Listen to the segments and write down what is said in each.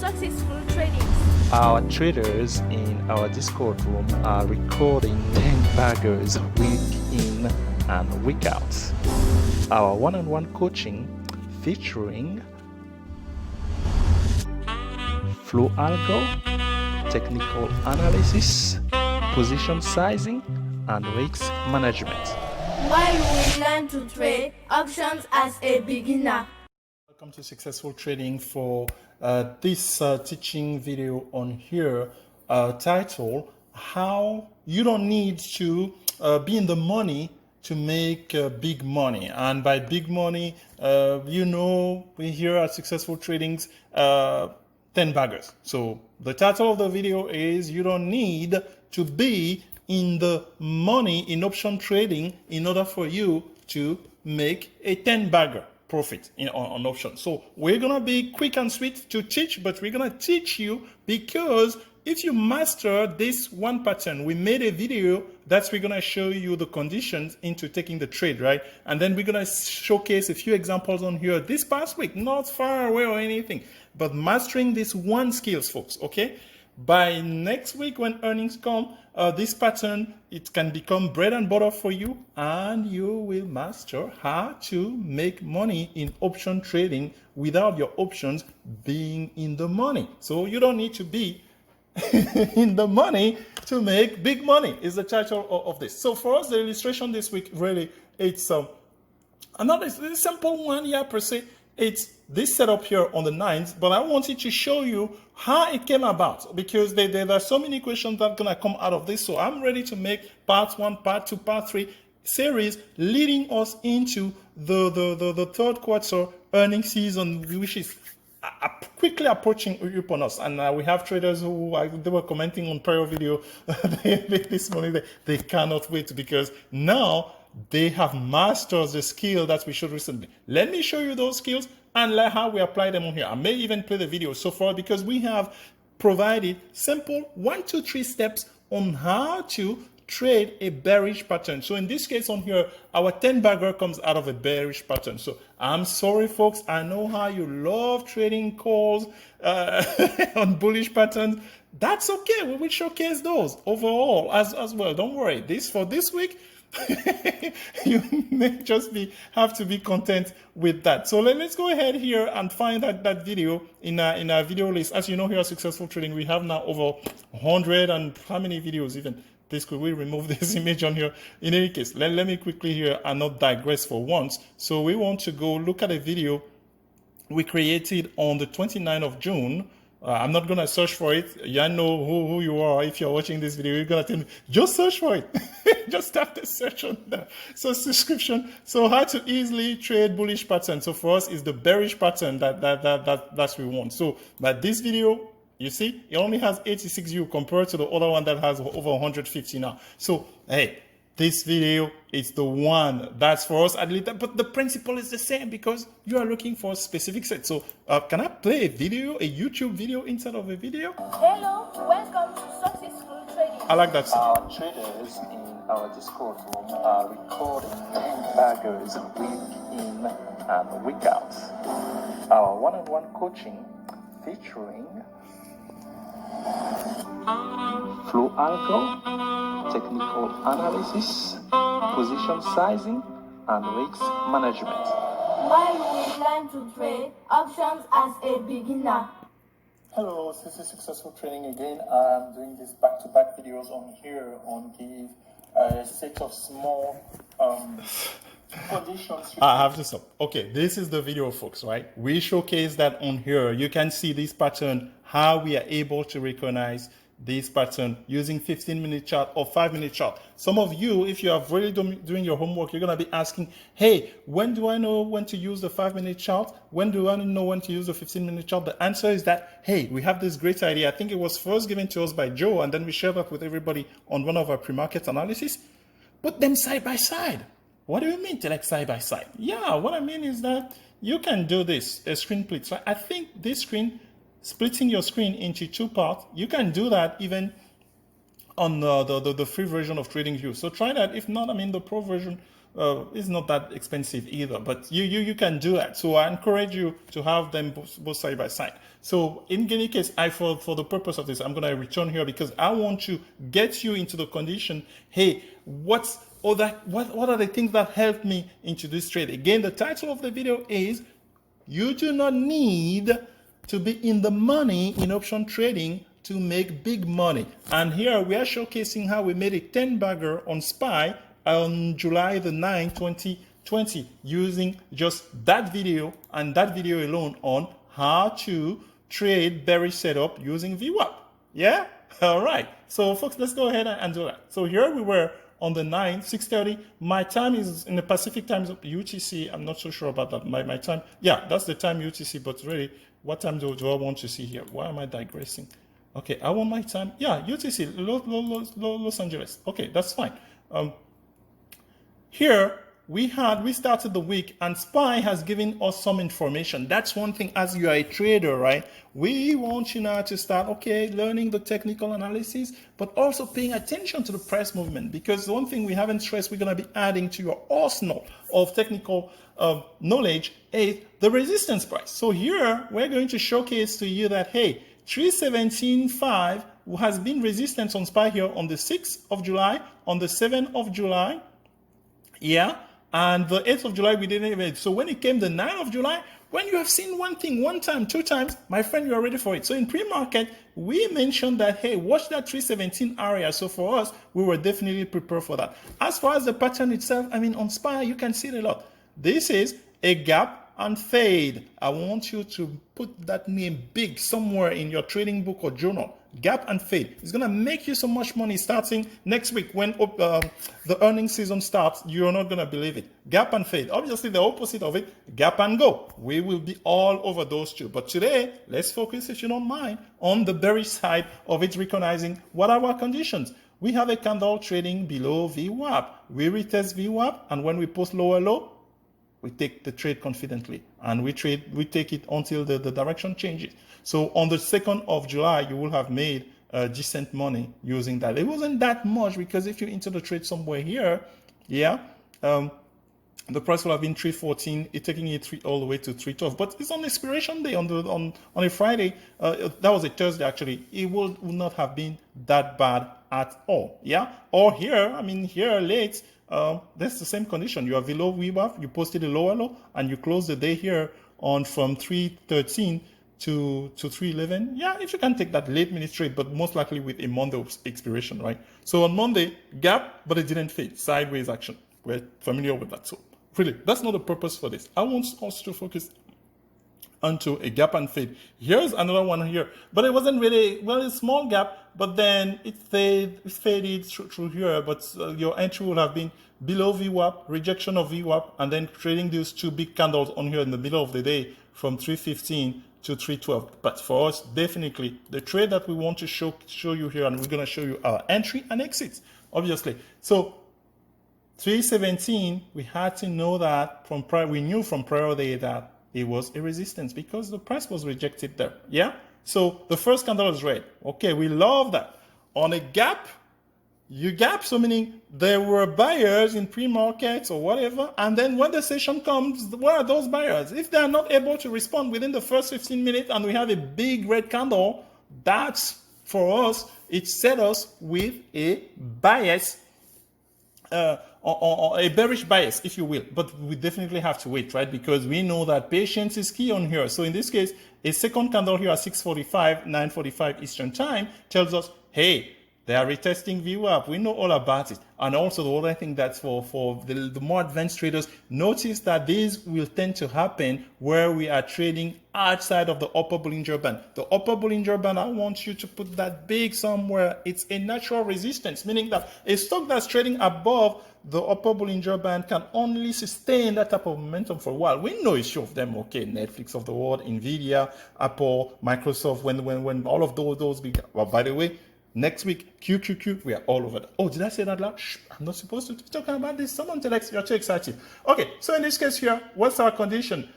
successful trading. Our traders in our Discord room are recording 10 baggers week in and week out. Our one-on-one coaching featuring FlowAlgo, technical analysis, position sizing, and risk management. While we learn to trade options as a beginner. Welcome to Successful Trading for this teaching video on here titled How You Don't Need to Be in the Money to Make Big Money. And by big money, we here at Successful Trading's 10 baggers. So the title of the video is You Don't Need to Be in the Money in Option Trading in order for you to make a 10 bagger profit on options. So we're going to be quick and sweet to teach, but we're going to teach you because if you master this one pattern, we made a video that's we're going to show you the conditions into taking the trade, right? And then we're going to showcase a few examples on here this past week, not far away or anything, but mastering this one skills, folks, okay? By next week when earnings come, this pattern, it can become bread and butter for you, and you will master how to make money in option trading without your options being in the money. So you don't need to be in the money to make big money is the title of this. So for us, the illustration this week, really, it's another simple one, yeah, per se. It's this setup here on the 9th, but I wanted to show you how it came about because there are so many questions that are going to come out of this. So I'm ready to make part 1, part 2, part 3 series leading us into the third quarter earnings season, which is quickly approaching upon us. And we have traders who they were commenting on prior video this morning. They cannot wait because now they have mastered the skill that we showed recently. Let me show you those skills and how we apply them on here. I may even play the video so far because we have provided simple 1, 2, 3 steps on how to trade a bearish pattern. So in this case on here, our 10 bagger comes out of a bearish pattern. So I'm sorry, folks. I know how you love trading calls on bullish patterns. That's okay. We will showcase those overall as well. Don't worry. For this week, you may just have to be content with that. So let's go ahead here and find that video in our video list. As you know, here at Successful Trading, we have now over 100 and how many videos even. Could we remove this image on here? In any case, let me quickly here and not digress for once. So we want to go look at a video we created on the 29th of June. I'm not going to search for it. You know who you are. If you're watching this video, you're going to tell me, just search for it. Just tap the search on there. So subscription. So how to easily trade bullish pattern. So for us, it's the bearish pattern that we want. So but this video, you see, it only has 86 views compared to the other one that has over 150 now. So, hey, this video is the one that's for us at least, but the principle is the same because you are looking for a specific set. So, can I play a video, a YouTube video inside of a video? Hello, welcome to Successful Trading. I like that. Our traders in our Discord room are recording 10 baggers week in and week out. Our one-on-one coaching featuring FlowAlgo, technical analysis, position sizing, and risk management. While we learn to trade options as a beginner. Hello, this is Successful Trading again. I'm doing these back-to-back videos on here on the set of small conditions. I have to stop. Okay, this is the video, folks, right? We showcase that on here. You can see this pattern, how we are able to recognize this pattern using 15-minute chart or 5-minute chart. Some of you, if you are really doing your homework, you're going to be asking, hey, when do I know when to use the 5-minute chart? When do I know when to use the 15-minute chart? The answer is that, hey, we have this great idea. I think it was first given to us by Joe, and then we shared that with everybody on one of our pre-market analysis. Put them side by side. What do you mean to like side by side? Yeah, what I mean is that you can do this, a screen split. So I think this screen, splitting your screen into 2 parts, you can do that even on the free version of TradingView. So try that. If not, I mean, the pro version It's not that expensive either, but you can do that. So I encourage you to have them both side by side. So in any case, for the purpose of this, I'm going to return here because I want to get you into the condition. Hey, what are the things that helped me into this trade? Again, the title of the video is "You do not need to be in the money in option trading to make big money." And here we are showcasing how we made a 10-bagger on SPY on July the 9th, 2020, using just that video and that video alone on how to trade bearish setup using VWAP. Yeah? All right. So folks, let's go ahead and do that. So here we were on the 9th, 6:30. My time is in the Pacific time zone, UTC. I'm not so sure about that. My time, yeah, that's the time UTC, but really, what time do I want to see here? Why am I digressing? Okay, I want my time. Yeah, UTC, Los Angeles. Okay, that's fine. Here, we started the week and SPY has given us some information. That's one thing as you are a trader, right? We want you now to start, okay, learning the technical analysis, but also paying attention to the price movement, because the one thing we haven't stressed we're going to be adding to your arsenal of technical knowledge is the resistance price. So here, we're going to showcase to you that, hey, 317.5 has been resistance on SPY here on the 6th of July, on the 7th of July, yeah, and the 8th of July, we didn't even. So when it came the 9th of July, when you have seen one thing, one time, two times, my friend, you are ready for it. So in pre-market, we mentioned that, hey, watch that 317 area. So for us, we were definitely prepared for that. As far as the pattern itself, I mean, on SPY, you can see it a lot. This is a gap and fade. I want you to put that name big somewhere in your trading book or journal. Gap and fade. It's going to make you so much money starting next week when the earnings season starts. You're not going to believe it. Gap and fade. Obviously, the opposite of it, gap and go. We will be all over those two. But today, let's focus, if you don't mind, on the bearish side of it, recognizing what are our conditions. We have a candle trading below VWAP. We retest VWAP, and when we post lower low, we take the trade confidently, and we take it until the direction changes. So on the 2nd of July, you will have made decent money using that. It wasn't that much because if you enter the trade somewhere here, yeah, the price will have been 314, it taking it all the way to 312. But it's on expiration day on a Friday. That was a Thursday actually. It would not have been that bad at all. Yeah. Or here, I mean here late. That's the same condition. You are below VWAP, you posted a lower low, and you close the day here on from 313 to 311. Yeah, if you can take that late minute trade, but most likely with a Monday expiration, right? So on Monday, gap, but it didn't fade. Sideways action. We're familiar with that. So really, that's not the purpose for this. I want us to focus onto a gap and fade. Here's another one here, but it wasn't really, well, a small gap, but then it faded through here, but your entry will have been below VWAP, rejection of VWAP, and then trading these two big candles on here in the middle of the day from 315 to 312. But for us, definitely the trade that we want to show you here, and we're going to show you our entry and exits, obviously. So 317, we had to know that we knew from prior day that it was a resistance because the price was rejected there. Yeah. So the first candle is red. Okay. We love that. On a gap, you gap. So meaning there were buyers in pre-markets or whatever. And then when the session comes, where are those buyers? If they're not able to respond within the first 15 minutes and we have a big red candle, that's for us, it set us with a bias, or a bearish bias, if you will, but we definitely have to wait, right? Because we know that patience is key on here. So in this case, a second candle here at 6:45, 9:45 Eastern time tells us, hey, they are retesting VWAP. We know all about it. And also the other thing that's for the more advanced traders, notice that these will tend to happen where we are trading outside of the upper Bollinger Band. The upper Bollinger Band, I want you to put that big somewhere. It's a natural resistance, meaning that a stock that's trading above the upper Bollinger Band can only sustain that type of momentum for a while. We know a few of them, okay, Netflix of the world, Nvidia, Apple, Microsoft, when all of those big, well, by the way, next week, QQQ, we are all over that. Oh, did I say that loud? Shh, I'm not supposed to be talking about this. Someone tell us you're too excited. Okay, so in this case here, what's our condition?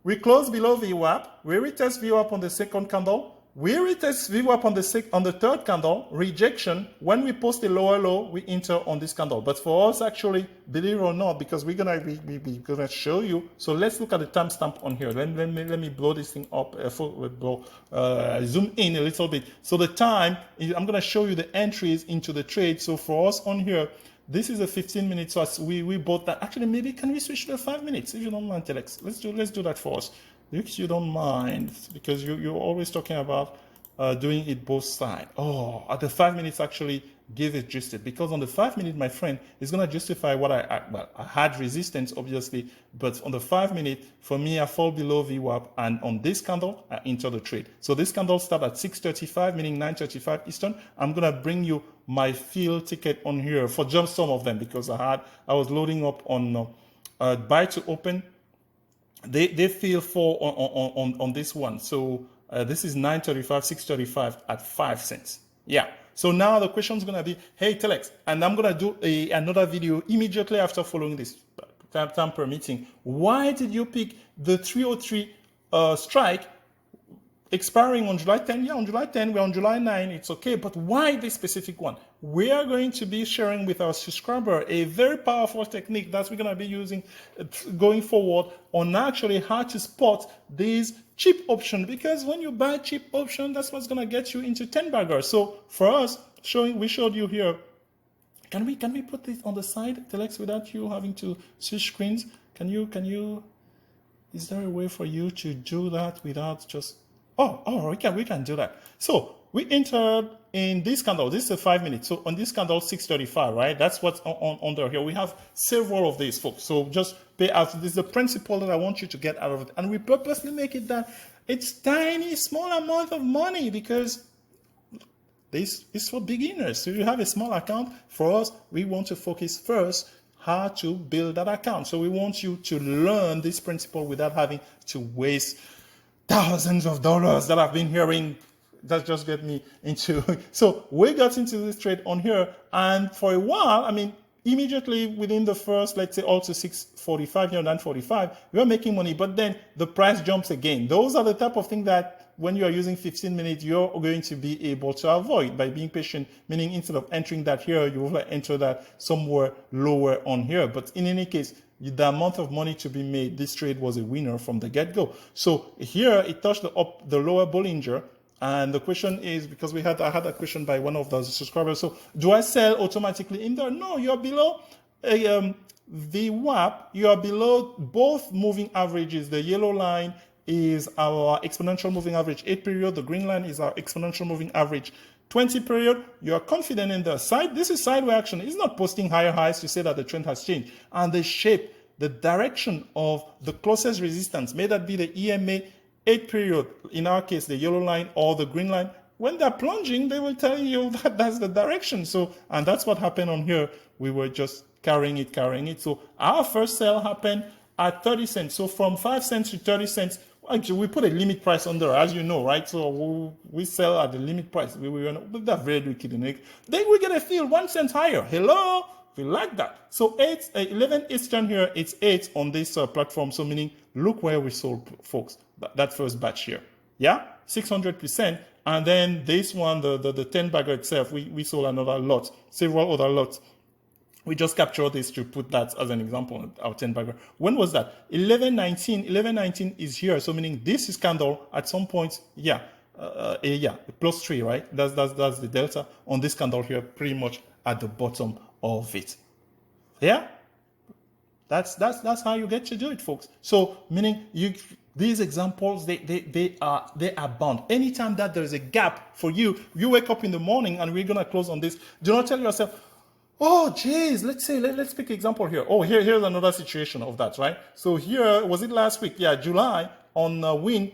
We close below VWAP. We retest VWAP on the second candle. We retest VWAP on the third candle, rejection. When we post a lower low, we enter on this candle. But for us, actually, believe it or not, because we're gonna show you. So let's look at the timestamp on here. Let me blow this thing up, zoom in a little bit. So the time, I'm gonna show you the entries into the trade. So for us on here, this is a 15 minutes. So we bought that. Actually, maybe can we switch to the 5 minutes if you don't mind, Telex? Let's do that for us. If you don't mind, because you're always talking about doing it both sides. Oh, at the 5 minutes actually give it justed, because on the 5 minute, my friend, is going to justify what I had resistance, obviously, but on the 5 minute, for me, I fall below VWAP, and on this candle, I enter the trade. So this candle start at 6:35, meaning 9:35 Eastern. I'm going to bring you my field ticket on here for just some of them, because I was loading up on buy to open. They feel for on this one. So this is 9:35, 6:35 at 5 cents. Yeah. So now the question is going to be, hey, Telex, and I'm going to do another video immediately after following this, time permitting. Why did you pick the 303 strike expiring on July 10? Yeah, on July 10, we're on July 9, it's okay, but why this specific one? We are going to be sharing with our subscriber a very powerful technique that we're going to be using going forward on actually how to spot these cheap options, because when you buy cheap option, that's what's going to get you into 10 baggers. So for us, we showed you here. Can we put this on the side, Telex, without you having to switch screens? Can you, is there a way for you to do that without just, we can do that. So we entered in this candle. This is a 5 minutes. So on this candle, 6:35, right? That's what's on under here. We have several of these, folks. So just pay out. This is the principle that I want you to get out of it. And we purposely make it that it's tiny, small amount of money, because this is for beginners. So you have a small account. For us, we want to focus first how to build that account. So we want you to learn this principle without having to waste thousands of dollars that I've been hearing. That just get me into. So we got into this trade on here, and for a while, I mean, immediately within the first, let's say, all to 6:45 here, 9:45, we were making money, but then the price jumps again. Those are the type of thing that when you are using 15 minutes, you're going to be able to avoid by being patient, meaning instead of entering that here, you will enter that somewhere lower on here. But in any case, the amount of money to be made, this trade was a winner from the get-go. So here it touched the lower Bollinger. And the question is, because I had a question by one of the subscribers. So do I sell automatically in there? No, you're below VWAP. You are below both moving averages. The yellow line is our exponential moving average 8 period. The green line is our exponential moving average 20 period. You are confident in the side. This is sideways action. It's not posting higher highs to say that the trend has changed. And the shape, the direction of the closest resistance, may that be the EMA 8 period, in our case, the yellow line or the green line, when they're plunging, they will tell you that that's the direction. So, and that's what happened on here. We were just carrying it. So our first sell happened at 30 cents. So from 5 cents to 30 cents, actually, we put a limit price on there, as you know, right? So we sell at the limit price. That's very wicked. Then we get a fill 1 cent higher. Hello? We like that. So 11 Eastern here, it's 8 on this platform. So meaning, look where we sold, folks. That first batch here. Yeah? 600%. And then this one, the 10 bagger itself, we sold another lot, several other lots. We just captured this to put that as an example, our 10 bagger. When was that? 11.19. 11.19 is here. So meaning this is candle at some point, +3, right? That's the delta on this candle here, pretty much at the bottom of it. Yeah? That's how you get to do it, folks. So meaning these examples, they are bound. Anytime that there is a gap for you wake up in the morning, and we're gonna close on this. Do not tell yourself, oh geez, let's pick an example here. Oh, here's another situation of that, right? So here, was it last week? Yeah, July on WIN.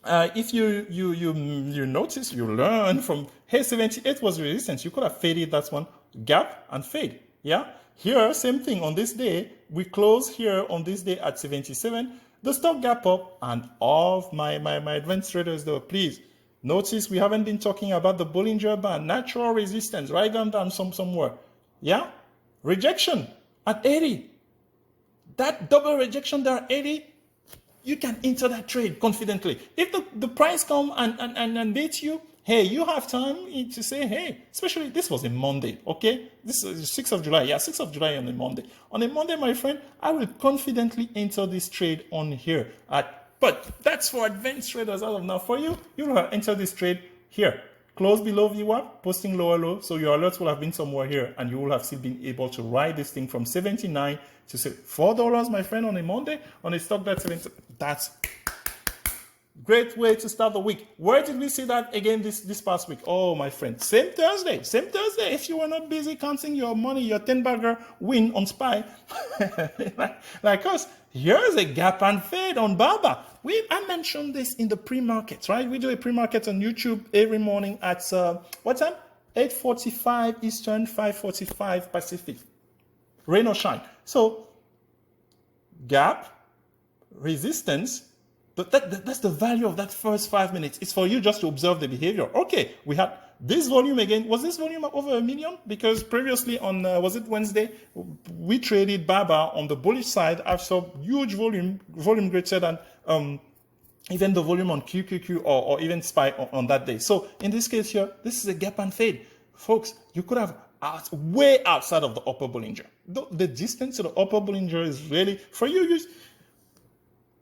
If you notice, you learn from, hey, 78 was resistance. You could have faded that one, gap and fade. Yeah. Here, same thing. On this day, we close here on this day at 77. The stock gap up, and all of my advanced traders, though, please notice we haven't been talking about the Bollinger Band, natural resistance, right down somewhere. Yeah, rejection at 80. That double rejection there at 80. you can enter that trade confidently. If the price come and beats you, hey, you have time to say, hey, especially this was a Monday, okay? This is 6th of July. Yeah, 6th of July on a Monday. On a Monday, my friend, I will confidently enter this trade on here. But that's for advanced traders as of now. For you, you will enter this trade here. Close below VWAP, posting lower low. So your alerts will have been somewhere here and you will have still been able to ride this thing from 79 to say $4, my friend, on a Monday on a stock that's 70. That's great way to start the week. Where did we see that again this past week? Oh, my friend, same Thursday. If you were not busy counting your money, your 10-bagger win on SPY, like us, here's a gap and fade on BABA. I mentioned this in the pre-market, right? We do a pre-market on YouTube every morning at what time? 8:45 Eastern, 5:45 Pacific. Rain or shine. So gap, resistance. But that's the value of that first 5 minutes. It's for you just to observe the behavior. Okay, we had this volume again. Was this volume over 1 million? Because previously on, was it Wednesday? We traded BABA on the bullish side. I saw huge volume greater than even the volume on QQQ or even SPY on that day. So in this case here, this is a gap and fade. Folks, you could have way outside of the upper Bollinger. The distance to the upper Bollinger is really, for you,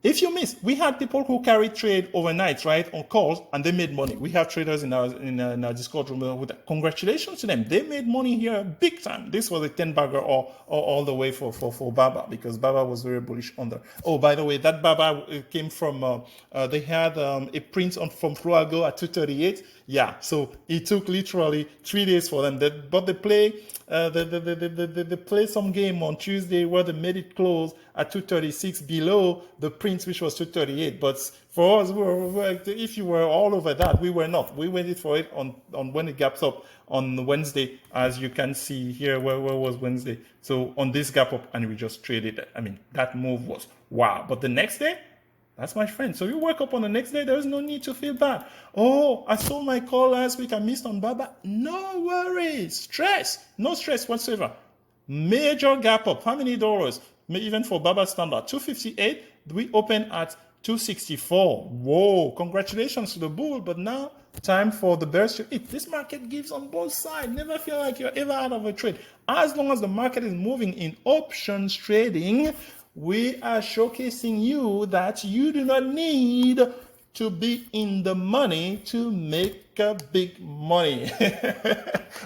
if you miss, we had people who carried trade overnight, right, on calls, and they made money. We have traders in our Discord room with that. Congratulations to them. They made money here big time. This was a 10-bagger or all the way for BABA, because BABA was very bullish on the. Oh, by the way, that BABA came from, they had a print from FlowAlgo at 238. Yeah, so it took literally 3 days for them. But they play some game on Tuesday where they made it close at 236 below the print, which was 238. But for us, if you were all over that, we were not. We waited for it on when it gaps up on Wednesday, as you can see here. Where was Wednesday? So on this gap up, and we just traded it. I mean, that move was wow. But the next day, that's my friend. So you wake up on the next day, there's no need to feel bad. Oh, I saw my call last week, I missed on BABA. No worries. No stress whatsoever. Major gap up. How many dollars? Even for BABA standard, 258. We open at 264. Whoa, congratulations to the bull. But now, time for the bears to eat. This market gives on both sides. Never feel like you're ever out of a trade. As long as the market is moving in options trading, we are showcasing you that you do not need to be in the money to make big money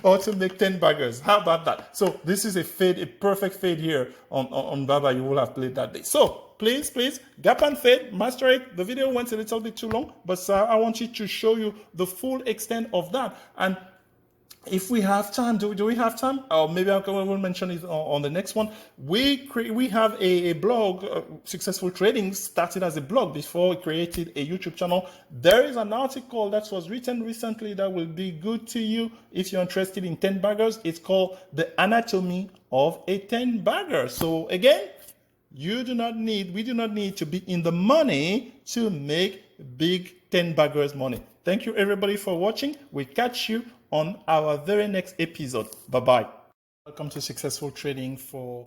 or to make 10 baggers. How about that? So this is a fade, a perfect fade here on BABA. You will have played that day. So please, gap and fade, master it. The video went a little bit too long, but I want you to show you the full extent of that. And if we have time, do we have time? Or maybe I will mention it on the next one. We have a blog. Successful Trading started as a blog before we created a YouTube channel. There is an article that was written recently that will be good to you if you're interested in 10 baggers. It's called The Anatomy of a 10 Bagger. So again, we do not need to be in the money to make big 10 baggers money. Thank you everybody for watching. We catch you on our very next episode. Bye-bye. Welcome to Successful Trading for